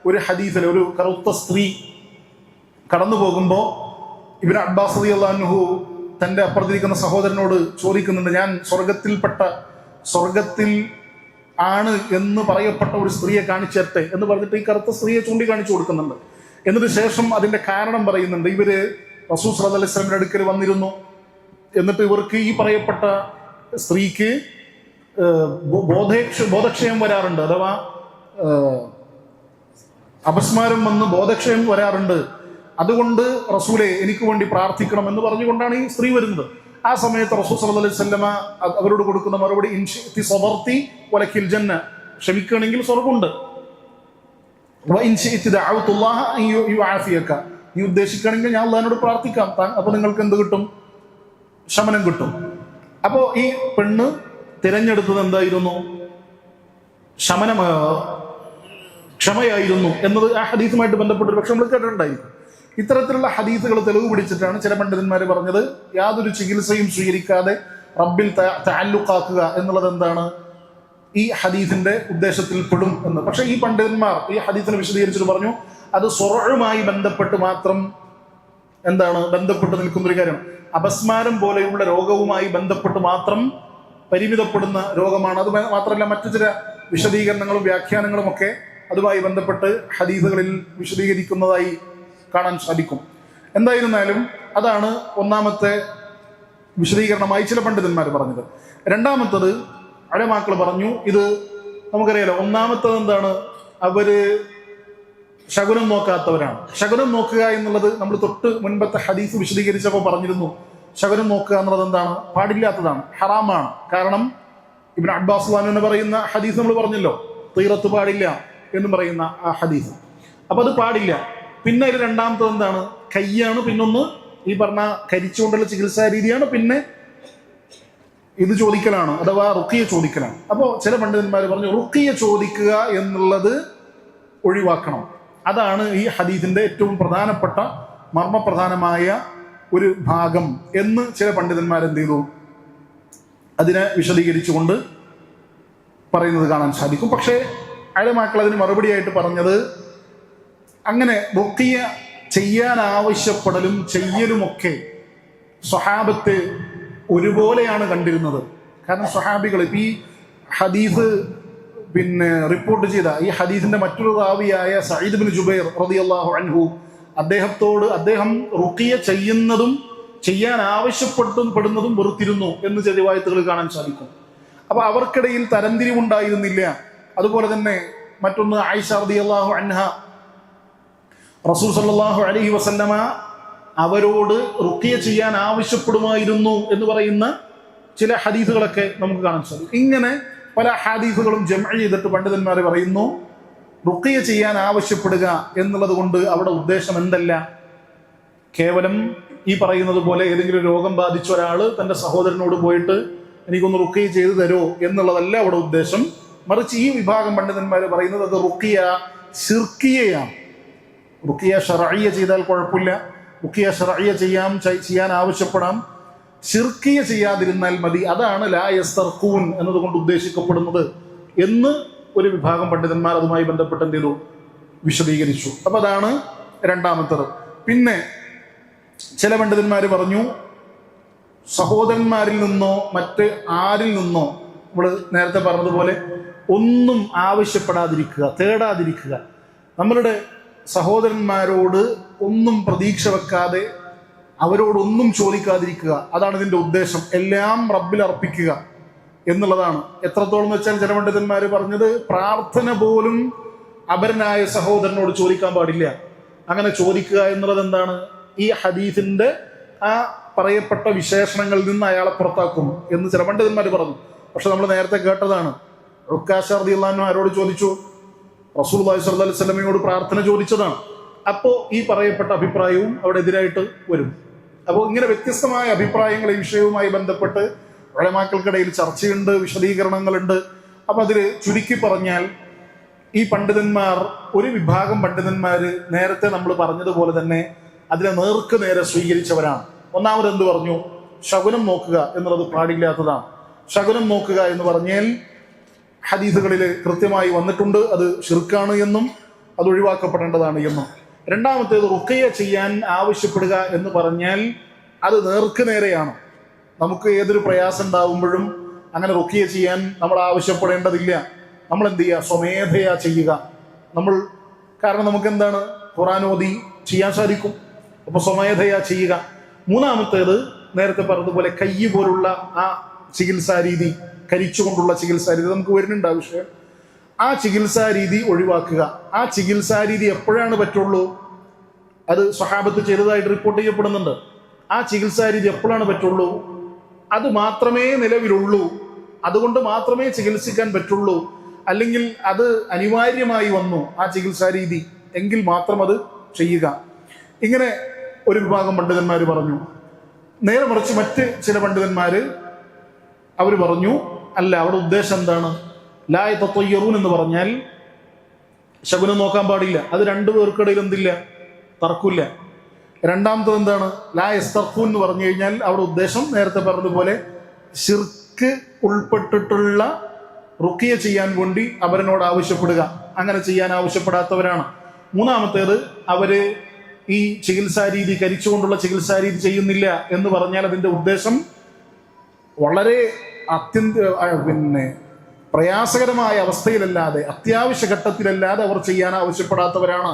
ഒരു ഹദീസിൽ ഒരു കറുത്ത സ്ത്രീ കടന്നു പോകുമ്പോൾ ഇബ്നു അബ്ബാസ് റളിയല്ലാഹു അൻഹു തന്റെ അപ്പുറത്തിരിക്കുന്ന സഹോദരനോട് ചോദിക്കുന്നുണ്ട്, ഞാൻ സ്വർഗത്തിൽ ആണ് എന്ന് പറയപ്പെട്ട ഒരു സ്ത്രീയെ കാണിച്ചേട്ടെ എന്ന് പറഞ്ഞിട്ട് ഈ കറുത്ത സ്ത്രീയെ ചൂണ്ടിക്കാണിച്ചു കൊടുക്കുന്നുണ്ട്. എന്നിട്ട് ശേഷം അതിന്റെ കാരണം പറയുന്നുണ്ട്. ഇവര് റസൂൽ സല്ലല്ലാഹു അലൈഹി വസല്ലമയുടെ അടുക്കൽ വന്നിരുന്നു, എന്നിട്ട് ഇവർക്ക് ഈ പറയപ്പെട്ട സ്ത്രീക്ക് ബോധക്ഷയം വരാറുണ്ട്, അഥവാ അപസ്മാരം വന്ന് ബോധക്ഷയം വരാറുണ്ട്. അതുകൊണ്ട് റസൂലെ എനിക്ക് വേണ്ടി പ്രാർത്ഥിക്കണം എന്ന് പറഞ്ഞുകൊണ്ടാണ് ഈ സ്ത്രീ വരുന്നത്. ആ സമയത്ത് റസൂൽ സല്ലല്ലാഹു അലൈഹി വസല്ലമ അവരോട് കൊടുക്കുന്ന മറുപടി, ഇൻശിഅതി സബർതി വലക്കിൽ ജന്ന, ക്ഷമിക്കുകയാണെങ്കിൽ സ്വർഗ്ഗമുണ്ട്. വഇൻശിഅതി ദഅവതുല്ലാഹ അൻ യുആഫിയക, നീ ഉദ്ദേശിക്കുകയാണെങ്കിൽ ഞാൻ അല്ലാഹുവിനോട് പ്രാർത്ഥിക്കാം, അപ്പൊ നിങ്ങൾക്ക് എന്ത് കിട്ടും? ശമനം കിട്ടും. അപ്പോ ഈ പെണ്ണ് തിരഞ്ഞെടുത്തത് എന്തായിരുന്നു? ക്ഷമയായിരുന്നു എന്നത് ആ ഹദീസുമായിട്ട് ബന്ധപ്പെട്ട പക്ഷെ നമ്മൾ കേട്ടിട്ടുണ്ടായിരിക്കും. ഇത്തരത്തിലുള്ള ഹദീസുകൾ തെളിവ് പിടിച്ചിട്ടാണ് ചില പണ്ഡിതന്മാർ പറഞ്ഞത് യാതൊരു ചികിത്സയും സ്വീകരിക്കാതെ റബ്ബിൽ തഅല്ലുഖാക്കുക എന്നുള്ളത് എന്താണ്? ഈ ഹദീസിന്റെ ഉദ്ദേശത്തിൽ പെടും എന്ന്. പക്ഷെ ഈ പണ്ഡിതന്മാർ ഈ ഹദീസിനെ വിശദീകരിച്ചിട്ട് പറഞ്ഞു അത് സ്വറഉമായി ബന്ധപ്പെട്ട് മാത്രം ബന്ധപ്പെട്ട് നിൽക്കുന്ന ഒരു കാര്യമാണ്. അപസ്മാരം പോലെയുള്ള രോഗവുമായി ബന്ധപ്പെട്ട് മാത്രം പരിമിതപ്പെടുന്ന രോഗമാണ്. അത് മാത്രമല്ല മറ്റു ചില വിശദീകരണങ്ങളും വ്യാഖ്യാനങ്ങളും ഒക്കെ അതുമായി ബന്ധപ്പെട്ട് ഹദീസുകളിൽ വിശദീകരിക്കുന്നതായി കാണാൻ സാധിക്കും. എന്തായിരുന്നാലും അതാണ് ഒന്നാമത്തെ വിശദീകരണമായി ചില പണ്ഡിതന്മാർ പറഞ്ഞത്. രണ്ടാമത്തത് ഉലമാക്കൾ പറഞ്ഞു, ഇത് നമുക്കറിയാലോ, ഒന്നാമത്തത് എന്താണ്? അവര് ശകുനം നോക്കാത്തവരാണ്. ശകുനം നോക്കുക എന്നുള്ളത് നമ്മൾ തൊട്ട് മുൻപത്തെ ഹദീസ് വിശദീകരിച്ചപ്പോൾ പറഞ്ഞിരുന്നു. ശകുനം നോക്കുക എന്നുള്ളത് എന്താണ്? പാടില്ലാത്തതാണ്, ഹറാമാണ്. കാരണം ഇബ്നു അബ്ബാസ് റളിയല്ലാഹു അൻഹു പറയുന്ന ഹദീസ് നമ്മൾ പറഞ്ഞല്ലോ, തീറത്ത് പാടില്ല എന്ന് പറയുന്ന ആ ഹദീസ്. അപ്പൊ അത് പാടില്ല. പിന്നെ ഇത് രണ്ടാമത്തത് എന്താണ്? കയ്യാണ്. പിന്നൊന്ന് ഈ പറഞ്ഞ കരിച്ചുകൊണ്ടുള്ള ചികിത്സാ രീതിയാണ്. പിന്നെ ഇത് ചോദിക്കലാണ്, അഥവാ റുഖിയ ചോദിക്കലാണ്. അപ്പോൾ ചില പണ്ഡിതന്മാർ പറഞ്ഞു റുഖിയ ചോദിക്കുക എന്നുള്ളത് ഒഴിവാക്കണം. അതാണ് ഈ ഹദീസിന്റെ ഏറ്റവും പ്രധാനപ്പെട്ട മർമ്മപ്രധാനമായ ഒരു ഭാഗം എന്ന് ചില പണ്ഡിതന്മാർ എന്ത് ചെയ്തു? അതിനെ വിശദീകരിച്ചുകൊണ്ട് പറയുന്നത് കാണാൻ സാധിക്കും. പക്ഷേ ഉലമാക്കൾ അതിന് മറുപടിയായിട്ട് പറഞ്ഞത് അങ്ങനെ റുഖിയ ചെയ്യാൻ ആവശ്യപ്പെടലും ചെയ്യലുമൊക്കെ സ്വഹാബത്ത് ഒരുപോലെയാണ് കണ്ടിരുന്നത്. കാരണം സ്വഹാബികൾ ഈ ഹദീസ് റിപ്പോർട്ട് ചെയ്ത ഈ ഹദീസിന്റെ മറ്റൊരു റാവിയായ സഈദ് ബിൻ ജുബൈർ റളിയല്ലാഹു അൻഹു അദ്ദേഹം റുഖിയ ചെയ്യുന്നതും ചെയ്യാൻ ആവശ്യപ്പെടുന്നതും വെറുത്തിരുന്നു എന്ന് ചില റിവായത്തുകൾ കാണാൻ സാധിക്കും. അപ്പൊ അവർക്കിടയിൽ തരംതിരിവുണ്ടായിരുന്നില്ല. അതുപോലെ തന്നെ മറ്റൊന്ന് ആയിഷ റളിയല്ലാഹു അൻഹ റസൂൽ സല്ലല്ലാഹു അലൈഹി വസല്ലമ അവരോട് റുഖിയ ചെയ്യാൻ ആവശ്യപ്പെടുമായിരുന്നു എന്ന് പറയുന്ന ചില ഹദീസുകളൊക്കെ നമുക്ക് കാണാൻ സാധിക്കും. ഇങ്ങനെ പല ഹദീസുകളും ജംഅ് ചെയ്തിട്ട് പണ്ഡിതന്മാർ പറയുന്നു റുഖിയ ചെയ്യാൻ ആവശ്യപ്പെടുക എന്നുള്ളത് കൊണ്ട് അവിടെ ഉദ്ദേശം എന്തല്ല, കേവലം ഈ പറയുന്നത് പോലെ ഏതെങ്കിലും രോഗം ബാധിച്ച ഒരാൾ തൻ്റെ സഹോദരനോട് പോയിട്ട് എനിക്കൊന്ന് റുഖിയ ചെയ്തു തരോ എന്നുള്ളതല്ല അവിടെ ഉദ്ദേശം. മറിച്ച് ഈ വിഭാഗം പണ്ഡിതന്മാർ പറയുന്നത് അത് റുഖിയ ശിർക്കിയയാണ്. റുഖിയ ശർഇയ്യ ചെയ്താൽ കുഴപ്പമില്ല, റുഖിയ ശർഇയ്യ ചെയ്യാൻ ആവശ്യപ്പെടാം, ശിർക്കിയ ചെയ്യാതിരുന്നാൽ മതി. അതാണ് ലാ യസ്തർഖൂൻ എന്നതുകൊണ്ട് ഉദ്ദേശിക്കപ്പെടുന്നത് എന്ന് ഒരു വിഭാഗം പണ്ഡിതന്മാർ അതുമായി ബന്ധപ്പെട്ട് എന്ത് ചെയ്തു, വിശദീകരിച്ചു. അപ്പൊ അതാണ് രണ്ടാമത്തത്. പിന്നെ ചില പണ്ഡിതന്മാർ പറഞ്ഞു സഹോദരന്മാരിൽ നിന്നോ മറ്റ് ആരിൽ നിന്നോ നമ്മൾ നേരത്തെ പറഞ്ഞതുപോലെ ഒന്നും ആവശ്യപ്പെടാതിരിക്കുക, തേടാതിരിക്കുക. നമ്മളുടെ സഹോദരന്മാരോട് ഒന്നും പ്രതീക്ഷ വെക്കാതെ അവരോടൊന്നും ചോദിക്കാതിരിക്കുക. അതാണ് ഇതിന്റെ ഉദ്ദേശം. എല്ലാം റബ്ബിൽ അർപ്പിക്കുക എന്നുള്ളതാണ്. എത്രത്തോളം എന്ന് വെച്ചാൽ ചില പണ്ഡിതന്മാർ പറഞ്ഞത് പ്രാർത്ഥന പോലും അപരനായ സഹോദരനോട് ചോദിക്കാൻ പാടില്ല. അങ്ങനെ ചോദിക്കുക എന്നുള്ളത് എന്താണ്, ഈ ഹദീസിന്റെ ആ പറയപ്പെട്ട വിശേഷണങ്ങളിൽ നിന്ന് അയാളെ പുറത്താക്കും എന്ന് ചില പണ്ഡിതന്മാർ പറഞ്ഞു. പക്ഷെ നമ്മൾ നേരത്തെ കേട്ടതാണ്, ഉക്കാശ റളിയല്ലാഹു അൻഹു ആരോട് ചോദിച്ചു, റസൂലുള്ളാഹി സ്വല്ലല്ലാഹു അലൈഹി വസല്ലമയോട് പ്രാർത്ഥന ചോദിച്ചതാണ്. അപ്പോൾ ഈ പറയപ്പെട്ട അഭിപ്രായവും അവിടെ എതിരായിട്ട് വരും. അപ്പോൾ ഇങ്ങനെ വ്യത്യസ്തമായ അഭിപ്രായങ്ങൾ ഈ വിഷയവുമായി ബന്ധപ്പെട്ട് ഉലമാക്കൾക്കിടയിൽ ചർച്ചയുണ്ട്, വിശദീകരണങ്ങളുണ്ട്. അപ്പൊ അതിൽ ചുരുക്കി പറഞ്ഞാൽ ഈ പണ്ഡിതന്മാർ, ഒരു വിഭാഗം പണ്ഡിതന്മാർ നേരത്തെ നമ്മൾ പറഞ്ഞതുപോലെ തന്നെ അതിനെ നേർക്ക് നേരെ സ്വീകരിച്ചവരാണ്. ഒന്നാമത് എന്ത് പറഞ്ഞു, ശകുനം നോക്കുക എന്നുള്ളത് പാടില്ലാത്തതാണ്. ശകുനം നോക്കുക എന്ന് പറഞ്ഞാൽ ഹദീസുകളിൽ കൃത്യമായി വന്നിട്ടുണ്ട് അത് ശിർക്കാണ് എന്നും അത് ഒഴിവാക്കപ്പെടേണ്ടതാണ് എന്നും. രണ്ടാമത്തേത് റുഖിയ ചെയ്യാൻ ആവശ്യപ്പെടുക എന്ന് പറഞ്ഞാൽ അത് നേർക്ക് നേരെയാണ്. നമുക്ക് ഏതൊരു പ്രയാസം ഉണ്ടാവുമ്പോഴും അങ്ങനെ റുഖിയ ചെയ്യാൻ നമ്മൾ ആവശ്യപ്പെടേണ്ടതില്ല. നമ്മൾ എന്ത് ചെയ്യുക, സ്വമേധയാ ചെയ്യുക. കാരണം നമുക്ക് എന്താണ്, ഖുർആൻ ഓതി ചെയ്യാൻ സാധിക്കും. അപ്പൊ സ്വമേധയാ ചെയ്യുക. മൂന്നാമത്തേത് നേരത്തെ പറഞ്ഞതുപോലെ കയ്യ് പോലുള്ള ആ ചികിത്സാ രീതി, കരിച്ചുകൊണ്ടുള്ള ചികിത്സാ രീതി നമുക്ക് വരുന്നുണ്ട് ആ വിഷയം. ആ ചികിത്സാ രീതി ഒഴിവാക്കുക. ആ ചികിത്സാ രീതി എപ്പോഴാണ് പറ്റുള്ളൂ, അത് സ്വഹാബത്ത് ചെയ്തതായിട്ട് റിപ്പോർട്ട് ചെയ്യപ്പെടുന്നുണ്ട്. ആ ചികിത്സാ രീതി എപ്പോഴാണ് പറ്റുള്ളൂ, അത് മാത്രമേ നിലവിലുള്ളൂ, അതുകൊണ്ട് മാത്രമേ ചികിത്സിക്കാൻ പറ്റുള്ളൂ, അല്ലെങ്കിൽ അത് അനിവാര്യമായി വന്നു ആ ചികിത്സാ രീതി, എങ്കിൽ മാത്രം അത് ചെയ്യുക. ഇങ്ങനെ ഒരു വിഭാഗം പണ്ഡിതന്മാർ പറഞ്ഞു. നേരെ മറിച്ച് മറ്റ് ചില പണ്ഡിതന്മാര് അവർ പറഞ്ഞു അല്ല, അവിടെ ഉദ്ദേശം എന്താണ്, ലാ യതതയ്യറൂൻ എന്ന് പറഞ്ഞാൽ ശകുനം നോക്കാൻ പാടില്ല. അത് രണ്ടു പേർക്കിടയിൽ എന്തില്ല, തർക്കില്ല. രണ്ടാമത്തത് എന്താണ്, ലാ യസ്തർഖൂൻ എന്ന് പറഞ്ഞു കഴിഞ്ഞാൽ അവിടെ ഉദ്ദേശം നേരത്തെ പറഞ്ഞതുപോലെ ശിർക്ക് ഉൾപ്പെട്ടിട്ടുള്ള റുഖിയ ചെയ്യാൻ വേണ്ടി അവരനോട് ആവശ്യപ്പെടുക. അങ്ങനെ ചെയ്യാൻ ആവശ്യപ്പെടാത്തവരാണ്. മൂന്നാമത്തേത് അവര് ഈ ചികിത്സാ രീതി, കരിച്ചുകൊണ്ടുള്ള ചികിത്സാ രീതി ചെയ്യുന്നില്ല എന്ന് പറഞ്ഞാൽ അതിന്റെ ഉദ്ദേശം വളരെ പ്രയാസകരമായ അവസ്ഥയിലല്ലാതെ, അത്യാവശ്യ ഘട്ടത്തിലല്ലാതെ അവർ ചെയ്യാൻ ആവശ്യപ്പെടാത്തവരാണ്.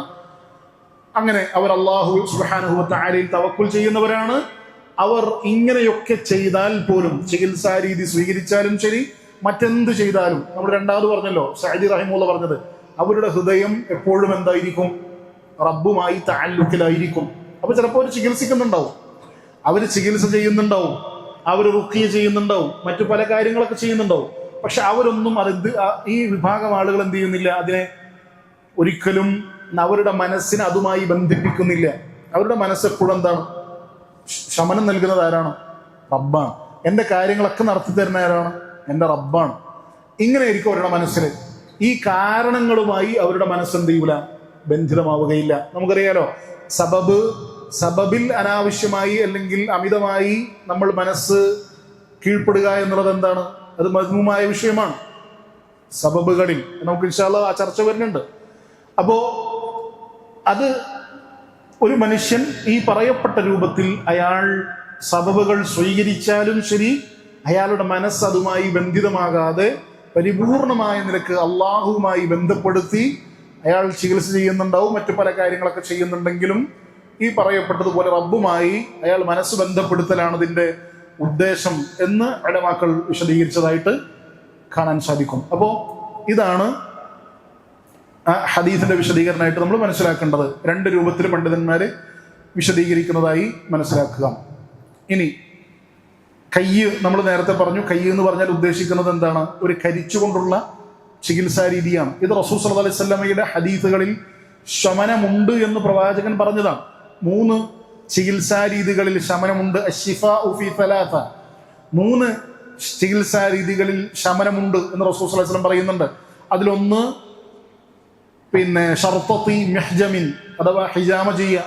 അങ്ങനെ അവർ അല്ലാഹു സുബ്ഹാനഹു വ തആലയിൽ തവക്കുൽ ചെയ്യുന്നവരാണ്. അവർ ഇങ്ങനെയൊക്കെ ചെയ്താൽ പോലും, ചികിത്സാ രീതി സ്വീകരിച്ചാലും ശരി, മറ്റെന്ത് ചെയ്താലും, നമ്മൾ രണ്ടാമത് പറഞ്ഞല്ലോ സഅദി റഹിമഹുല്ലാഹ് പറഞ്ഞത്, അവരുടെ ഹൃദയം എപ്പോഴും എന്തായിരിക്കും, റബ്ബുമായി തഅല്ലുഖിലായിരിക്കും. അപ്പൊ ചിലപ്പോൾ അവർ ചികിത്സിക്കുന്നുണ്ടാവും, അവർ ചികിത്സ ചെയ്യുന്നുണ്ടാവും, അവർ റുഖിയ ചെയ്യുന്നുണ്ടാവും, മറ്റു പല കാര്യങ്ങളൊക്കെ ചെയ്യുന്നുണ്ടാവും. പക്ഷെ അവരൊന്നും ഈ വിഭാഗം ആളുകൾ എന്ത് ചെയ്യുന്നില്ല, അതിനെ ഒരിക്കലും അവരുടെ മനസ്സിനെ അതുമായി ബന്ധിപ്പിക്കുന്നില്ല. അവരുടെ മനസ്സെപ്പോഴും എന്താണ്, ശമനം നൽകുന്നത് ആരാണ്, റബ്ബാണ്. എൻ്റെ കാര്യങ്ങളൊക്കെ നടത്തി തരുന്ന ആരാണ്, എൻ്റെ റബ്ബാണ്. ഇങ്ങനെയായിരിക്കും അവരുടെ മനസ്സിൽ. ഈ കാരണങ്ങളുമായി അവരുടെ മനസ്സെന്ത് ചെയ്യൂല, ബന്ധിതമാവുകയില്ല. നമുക്കറിയാലോ, സബബിൽ അനാവശ്യമായി അല്ലെങ്കിൽ അമിതമായി നമ്മൾ മനസ്സ് കീഴ്പ്പെടുക എന്നുള്ളത് എന്താണ്, അത് മദ്മൂമായ വിഷയമാണ്. സബബുകളിൽ നമുക്ക് ഇൻഷാ അല്ലാഹ് ആ ചർച്ച വരുന്നുണ്ട്. അപ്പോ അത് ഒരു മനുഷ്യൻ ഈ പറയപ്പെട്ട രൂപത്തിൽ അയാൾ സബബുകൾ സ്വീകരിച്ചാലും ശരി, അയാളുടെ മനസ്സ് അതുമായി ബന്ധിതമാകാതെ പരിപൂർണമായ നിലക്ക് അള്ളാഹുവുമായി ബന്ധപ്പെടുത്തി അയാൾ ചികിത്സ ചെയ്യുന്നുണ്ടാവും, മറ്റു പല കാര്യങ്ങളൊക്കെ ചെയ്യുന്നുണ്ടെങ്കിലും ഈ പറയപ്പെട്ടതുപോലെ റബ്ബുമായി അയാൾ മനസ്സ് ബന്ധപ്പെടുത്തലാണ് ഇതിൻ്റെ ഉദ്ദേശം എന്ന് ഉലമാക്കൾ വിശദീകരിച്ചതായിട്ട് കാണാൻ സാധിക്കും. അപ്പോൾ ഇതാണ് ആ ഹദീസിന്റെ വിശദീകരണമായിട്ട് നമ്മൾ മനസ്സിലാക്കേണ്ടത്. രണ്ട് രൂപത്തിൽ പണ്ഡിതന്മാർ വിശദീകരിക്കുന്നതായി മനസ്സിലാക്കുക. ഇനി കയ്യ്, നമ്മൾ നേരത്തെ പറഞ്ഞു, കയ്യ് എന്ന് പറഞ്ഞാൽ ഉദ്ദേശിക്കുന്നത് എന്താണ്? ഒരു കരിച്ചുകൊണ്ടുള്ള ചികിത്സാ രീതിയാണ്. ഇത് റസൂൽ സല്ലല്ലാഹു അലൈഹി വസല്ലമയുടെ ഹദീസുകളിൽ ശമനമുണ്ട് എന്ന് പ്രവാചകൻ പറഞ്ഞതാണ്. 3 ചികിത്സാ രീതികളിൽ ശമനമുണ്ട്. അശ്ശിഫാഉ ഫീ സലാസ, 3 ചികിത്സാ രീതികളിൽ ശമനമുണ്ട് എന്ന് റസൂൽ സല്ലല്ലാഹു അലൈഹി വസല്ലം പറയുന്നുണ്ട്. അതിലൊന്ന് ഷർത്തത്തി മിഹ്ജമിൻ അഥവാ ഹിജാമ ചെയ്യുക.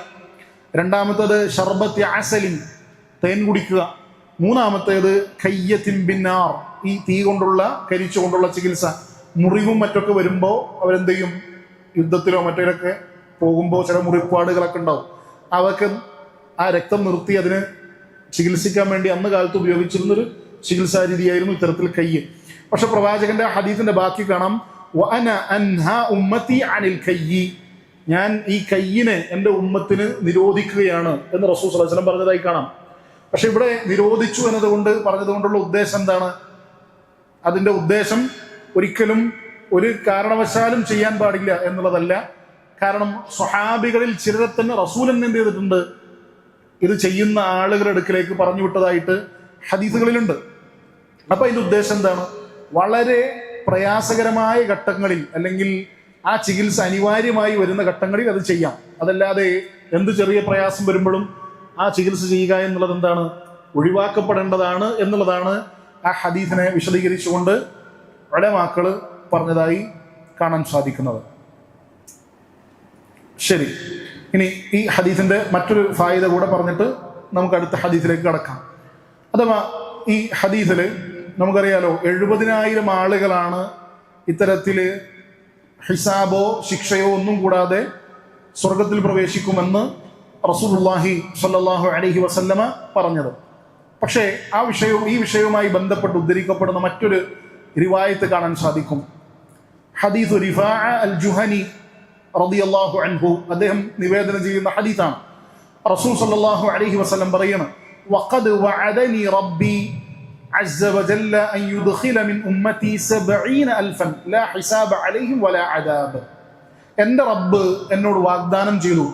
രണ്ടാമത്തേത് ഷർബത്തി അസലിൻ, തേൻ കുടിക്കുക. മൂന്നാമത്തേത് കയ്യത്തിൻ ബിന്നാർ, ഈ തീ കൊണ്ടുള്ള, കരിച്ചു കൊണ്ടുള്ള ചികിത്സ. മുറിവും മറ്റൊക്കെ വരുമ്പോൾ അവരെന്ത് ചെയ്യും? യുദ്ധത്തിലോ മറ്റൊക്കെ പോകുമ്പോൾ ചില മുറിപ്പാടുകളൊക്കെ ഉണ്ടാവും. അതൊക്കെ ആ രക്തം നിർത്തി അതിന് ചികിത്സിക്കാൻ വേണ്ടി അന്ന് കാലത്ത് ഉപയോഗിച്ചിരുന്നൊരു ചികിത്സാ രീതിയായിരുന്നു ഇത്തരത്തിൽ കയ്യ്. പക്ഷെ പ്രവാചകന്റെ ഹദീസിന്റെ ബാക്കി കാണാം, വഅന അൻഹാ ഉമ്മത്തി അനിൽ കയ്യി, ഞാൻ ഈ കയ്യിനെ എൻ്റെ ഉമ്മത്തിന് നിരോധിക്കുകയാണ് എന്ന് റസൂൽ സ്വല്ലല്ലാഹു അലൈഹി വസല്ലം പറഞ്ഞതായി കാണാം. പക്ഷെ ഇവിടെ നിരോധിച്ചു എന്നതുകൊണ്ട് പറഞ്ഞതുകൊണ്ടുള്ള ഉദ്ദേശം എന്താണ്? അതിൻ്റെ ഉദ്ദേശം ഒരിക്കലും ഒരു കാരണവശാലും ചെയ്യാൻ പാടില്ല എന്നുള്ളതല്ല. കാരണം സ്വഹാബികളിൽ ചിലരെ തന്നെ റസൂൽ എന്ത് ചെയ്തിട്ടുണ്ട്? ഇത് ചെയ്യുന്ന ആളുകളുടെ അടുക്കിലേക്ക് പറഞ്ഞു വിട്ടതായിട്ട് ഹദീസുകളിലുണ്ട്. അപ്പൊ അതിന്റെ ഉദ്ദേശം എന്താണ്? വളരെ പ്രയാസകരമായ ഘട്ടങ്ങളിൽ അല്ലെങ്കിൽ ആ ചികിത്സ അനിവാര്യമായി വരുന്ന ഘട്ടങ്ങളിൽ അത് ചെയ്യാം. അതല്ലാതെ എന്ത് ചെറിയ പ്രയാസം വരുമ്പോഴും ആ ചികിത്സ ചെയ്യുക എന്നുള്ളത് എന്താണ്? ഒഴിവാക്കപ്പെടേണ്ടതാണ് എന്നുള്ളതാണ് ആ ഹദീസിനെ വിശദീകരിച്ചുകൊണ്ട് ഉലമാക്കള് പറഞ്ഞതായി കാണാൻ സാധിക്കുന്നത്. ശരി, ഇനി ഈ ഹദീസിന്റെ മറ്റൊരു ഫായിദ കൂടെ പറഞ്ഞിട്ട് നമുക്ക് അടുത്ത ഹദീസിലേക്ക് കടക്കാം. അഥവാ ഈ ഹദീസിൽ നമുക്കറിയാലോ 70,000 ആളുകളാണ് ഇത്തരത്തില് ഹിസാബോ ശിക്ഷയോ ഒന്നും കൂടാതെ സ്വർഗത്തിൽ പ്രവേശിക്കുമെന്ന് റസൂലുള്ളാഹി സ്വല്ലല്ലാഹു അലൈഹി വസല്ലമ പറഞ്ഞത്. പക്ഷേ ഈ വിഷയവുമായി ബന്ധപ്പെട്ട് ഉദ്ധരിക്കപ്പെടുന്ന മറ്റൊരു റിവായത്ത് കാണാൻ സാധിക്കും. ഹദീസ് റിഫാഅ അൽ ജുഹനി റളിയല്ലാഹു അൻഹു അദ്ദേഹം നിവേദനം ചെയ്യുന്ന ഹദീസാണ്. റസൂൽ സ്വല്ലല്ലാഹു അലൈഹി വസല്ലം പറയുന്നു, വഖദ് വഅദനി റബ്ബി അസ്സ വജല്ല അൻ യുദ്ഖില മിൻ ഉമ്മത്തി 70,000 ലാ ഹിസാബ അലൈഹിം വലാ അദാബ്. എൻ്റെ റബ്ബ് എന്നോട് വാഗ്ദാനം ചെയ്തു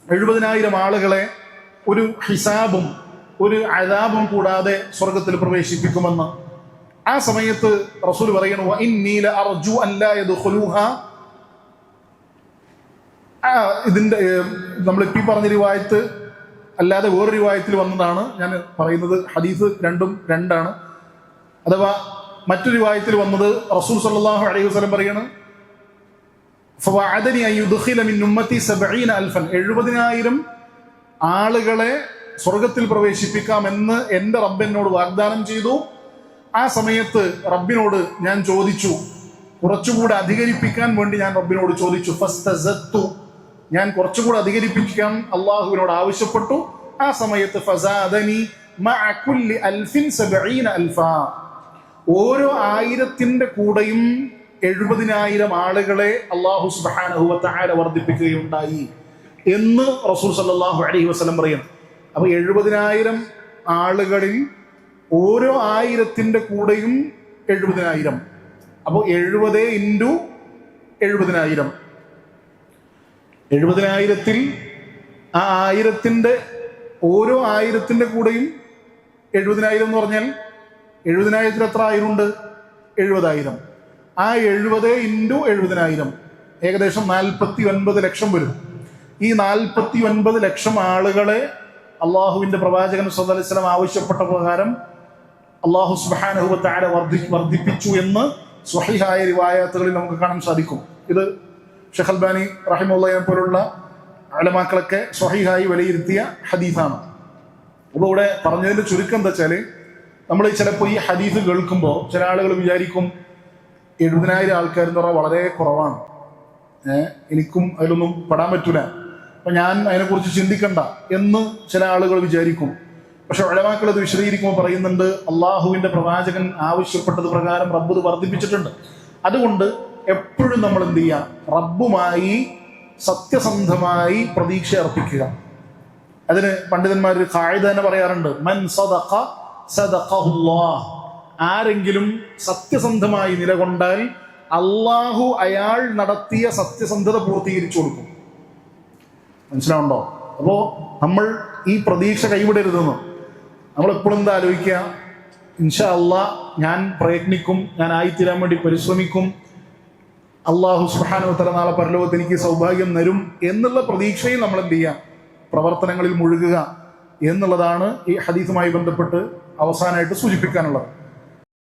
70,000 ആളുകളെ ഒരു ഹിസാബും ഒരു അദാബും കൂടാതെ സ്വർഗത്തിൽ പ്രവേശിപ്പിക്കുമെന്ന്. ആ സമയത്ത് റസൂൽ പറയുന്നു, വഇന്നീ ലഅർജു അൻ ലാ യദ്ഖുലൂഹാ. ഇതിന്റെ നമ്മളിപ്പോ ഈ പറഞ്ഞ റിവായത്ത് അല്ലാതെ വേറൊരു റിവായത്തിൽ വന്നതാണ് ഞാൻ പറയുന്നത്. ഹദീസ് രണ്ടാണ്. അഥവാ മറ്റൊരു റിവായത്തിൽ വന്നത് റസൂൽ സല്ലല്ലാഹു അലൈഹി വസല്ലം പറയാണ്, ഫവഅദനി അൻ യുദ്ഖില മിൻ ഉമ്മത്തി 70,000 70,000 ആളുകളെ സ്വർഗത്തിൽ പ്രവേശിപ്പിക്കാമെന്ന് എൻ്റെ റബ്ബ് എന്നോട് വാഗ്ദാനം ചെയ്തു. ആ സമയത്ത് റബ്ബിനോട് ഞാൻ ചോദിച്ചു, കുറച്ചുകൂടെ അധികരിപ്പിക്കാൻ വേണ്ടി ഞാൻ റബ്ബിനോട് ചോദിച്ചു. ഫസ്തസത്തു, ഞാൻ കുറച്ചുകൂടെ അധികരിപ്പിക്കാൻ അള്ളാഹുവിനോട് ആവശ്യപ്പെട്ടു. ആ സമയത്ത് ഫസാദനി മഅ കുല്ലി അൽഫിൻ 70,000, ഓരോ 1000ന്റെ കൂടെയും 70,000 ആളുകളെ അള്ളാഹു സുബ്ഹാനഹു വ തആല വർദ്ധിപ്പിക്കുകയുണ്ടായി എന്ന് റസൂൽ സല്ലല്ലാഹു അലൈഹി വസല്ലം പറയുന്നു. അപ്പൊ 70,000 ആളുകളിൽ ഓരോ 1000ന്റെ കൂടെയും 70,000. അപ്പോൾ 70 ഇൻറ്റു 70,000, 70,000ത്തിൽ ആ 1000ന്റെ ഓരോ 1000ന്റെ കൂടെയും 70,000 എന്ന് പറഞ്ഞാൽ 70,000ത്തിൽ എത്ര 1000 ഉണ്ട്? 70,000. ആ 70 ഇൻറ്റു 70,000 ഏകദേശം 49 ലക്ഷം വരും. ഈ 49 ലക്ഷം ആളുകളെ അള്ളാഹുവിന്റെ പ്രവാചകൻ സല്ലല്ലാഹു അലൈഹി വസല്ലം ആവശ്യപ്പെട്ട പ്രകാരം അള്ളാഹു സുബ്ഹാനഹു വ തആല വർദ്ധിപ്പിച്ചു എന്ന് സ്വഹീഹായ റിവായത്തുകളിൽ നമുക്ക് കാണാൻ സാധിക്കും. ഇത് ഷെയ്ഖ് അൽബാനി റഹിമഹുള്ളയെ പോലുള്ള ഉലമാക്കളൊക്കെ സ്വഹീഹായി വിലയിരുത്തിയ ഹദീസാണ്. അപ്പോൾ ഇവിടെ പറഞ്ഞതിന്റെ ചുരുക്കം എന്താ വെച്ചാൽ, നമ്മൾ ചിലപ്പോൾ ഈ ഹദീസ് കേൾക്കുമ്പോൾ ചില ആളുകൾ വിചാരിക്കും 70,000 ആൾക്കാർ എന്ന് പറഞ്ഞാൽ വളരെ കുറവാണ്. എനിക്കും അതിലൊന്നും പെടാൻ പറ്റൂല, അപ്പം ഞാൻ അതിനെക്കുറിച്ച് ചിന്തിക്കണ്ട എന്ന് ചില ആളുകൾ വിചാരിക്കും. പക്ഷെ ഉലമാക്കൾ അത് വിശദീകരിക്കുമ്പോൾ പറയുന്നുണ്ട്, അള്ളാഹുവിൻ്റെ പ്രവാചകൻ ആവശ്യപ്പെട്ടത് പ്രകാരം റബ്ബ് ഇത് വർദ്ധിപ്പിച്ചിട്ടുണ്ട്. അതുകൊണ്ട് എപ്പോഴും നമ്മൾ എന്ത് ചെയ്യാം, റബ്ബുമായി സത്യസന്ധമായി പ്രതീക്ഷ അർപ്പിക്കുക. അതിന് പണ്ഡിതന്മാർ ഒരു ഖായിദ തന്നെ പറയാറുണ്ട്, മൻ സദഖ സദഖഹുല്ലാഹ്. ആരെങ്കിലും സത്യസന്ധമായി നിലകൊണ്ടാൽ അള്ളാഹു അയാൾ നടത്തിയ സത്യസന്ധത പൂർത്തീകരിച്ചു കൊടുക്കും. മനസ്സിലാവുണ്ടോ? അപ്പോൾ നമ്മൾ ഈ പ്രതീക്ഷ കൈവിടരുതെന്ന് നമ്മൾ എപ്പോഴും എന്താ ആലോചിക്കുക, ഇൻഷാ അള്ളാഹ് ഞാൻ പ്രയത്നിക്കും, ഞാൻ ആയിത്തീരാൻ വേണ്ടി പരിശ്രമിക്കും, അള്ളാഹു സുബ്ഹാനഹു വ തആല നാളെ പരലോകത്ത് എനിക്ക് സൗഭാഗ്യം തരും എന്നുള്ള പ്രതീക്ഷയിൽ നമ്മൾ എന്ത് ചെയ്യുക, പ്രവർത്തനങ്ങളിൽ മുഴുകുക എന്നുള്ളതാണ് ഈ ഹദീസുമായി ബന്ധപ്പെട്ട് അവസാനമായിട്ട് സൂചിപ്പിക്കാനുള്ളത്.